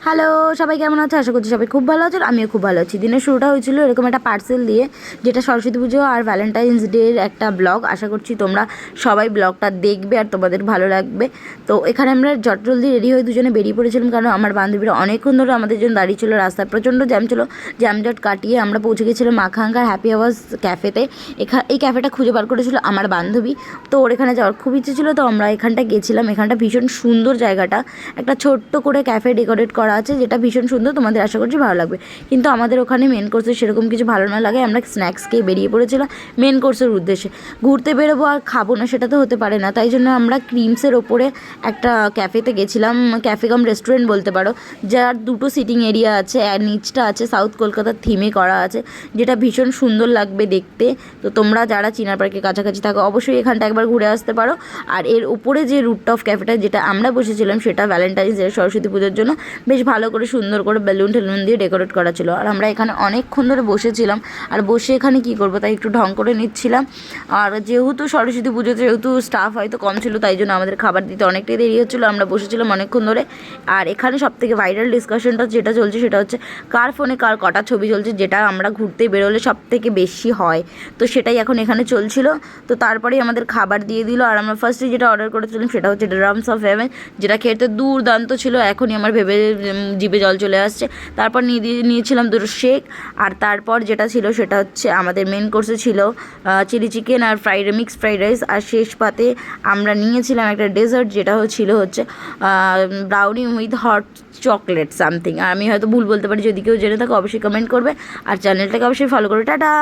Hello, সবাই কেমন আছো? আশা করছি সবাই খুব ভালো আছো। আমিও খুব ভালো আছি। দিনের শুরুটা হয়েছিল এরকম একটা পার্সেল দিয়ে, যেটা সরস্বতী পুজো আর ভ্যালেন্টাইন্স ডের একটা ব্লগ। আশা করছি তোমরা সবাই ব্লগটা দেখবে আর তোমাদের ভালো লাগবে। তো এখানে আমরা জলদি রেডি হয়ে দুজনে বেরিয়ে পড়েছিলাম, কারণ আমার বান্ধবীরা অনেকক্ষণ ধরে আমাদের জন্য দাঁড়িয়ে ছিল। রাস্তায় প্রচণ্ড জ্যাম ছিল। জ্যামজট কাটিয়ে আমরা পৌঁছে গেছিলাম আকাঙ্ক্ষার হ্যাপি আওয়ার্স ক্যাফেতে। এই ক্যাফেটা খুঁজে বার করেছিল আমার বান্ধবী। তো ওর এখানে যাওয়ার খুব ইচ্ছে ছিল, তো আমরা এখানটা গেছিলাম। এখানটা ভীষণ সুন্দর জায়গাটা, একটা ছোট্ট করে ক্যাফে ডেকোরেট করা আছে, যেটা ভীষণ সুন্দর। তোমাদের আশা করছি ভালো লাগবে। কিন্তু আমাদের ওখানে মেন কোর্সে সেরকম কিছু ভালো না লাগে। আমরা স্ন্যাক্স খেয়ে বেরিয়ে পড়েছিলাম মেন কোর্সের উদ্দেশ্যে। ঘুরতে বেরোবো আর খাবো না, সেটা তো হতে পারে না। তাই জন্য আমরা ক্রিমসের ওপরে একটা ক্যাফেতে গেছিলাম, ক্যাফে কাম রেস্টুরেন্ট বলতে পারো, যার দুটো সিটিং এরিয়া আছে। আর নিচটা আছে সাউথ কলকাতার থিমে করা আছে, যেটা ভীষণ সুন্দর লাগবে দেখতে। তো তোমরা যারা চিনার পার্কের কাছাকাছি থাকো অবশ্যই এখানটা একবার ঘুরে আসতে পারো। আর এর উপরে যে রুটটপ ক্যাফেটা যেটা আমরা বসেছিলাম, সেটা ভ্যালেন্টাইন্স ডে সরস্বতী পুজোর জন্য বেশ ভালো করে সুন্দর করে বেলুন টেলুন দিয়ে ডেকোরেট করা ছিল। আর আমরা এখানে অনেকক্ষণ ধরে বসেছিলাম, আর বসে এখানে কী করবো তাই একটু ঢং করে নিচ্ছিলাম। আর যেহেতু সরস্বতী পুজো, যেহেতু স্টাফ হয়তো কম ছিল, তাই জন্য আমাদের খাবার দিতে অনেকটাই দেরি হচ্ছিলো। আমরা বসেছিলাম অনেকক্ষণ ধরে। আর এখানে সবথেকে ভাইরাল ডিসকাশনটা যেটা চলছে সেটা হচ্ছে কার ফোনে কার কটা ছবি চলছে, যেটা আমরা ঘুরতে বেরোলে সবথেকে বেশি হয়। তো সেটাই এখন এখানে চলছিল। তো তারপরেই আমাদের খাবার দিয়ে দিল। আর আমরা ফার্স্টে যেটা অর্ডার করেছিলাম সেটা হচ্ছে ড্রামস অফ হেভেন, যেটা খেতে দুর্দান্ত ছিল। এখনই আমার ভেবে জিভে জল চলে আসছে। তারপর নিয়েছিলাম দুটো শেক। আর তারপর যেটা ছিল সেটা হচ্ছে আমাদের মেন কোর্সে ছিল চিলি চিকেন আর মিক্সড ফ্রাইড রাইস। আর শেষ পাতে আমরা নিয়েছিলাম একটা ডেজার্ট, যেটা ছিল হচ্ছে brownie with hot chocolate something. আর আমি হয়তো ভুল বলতে পারি, যদি কেউ জেনে থাকে অবশ্যই কমেন্ট করবে। আর চ্যানেলটাকে অবশ্যই ফলো করবে। টাটা।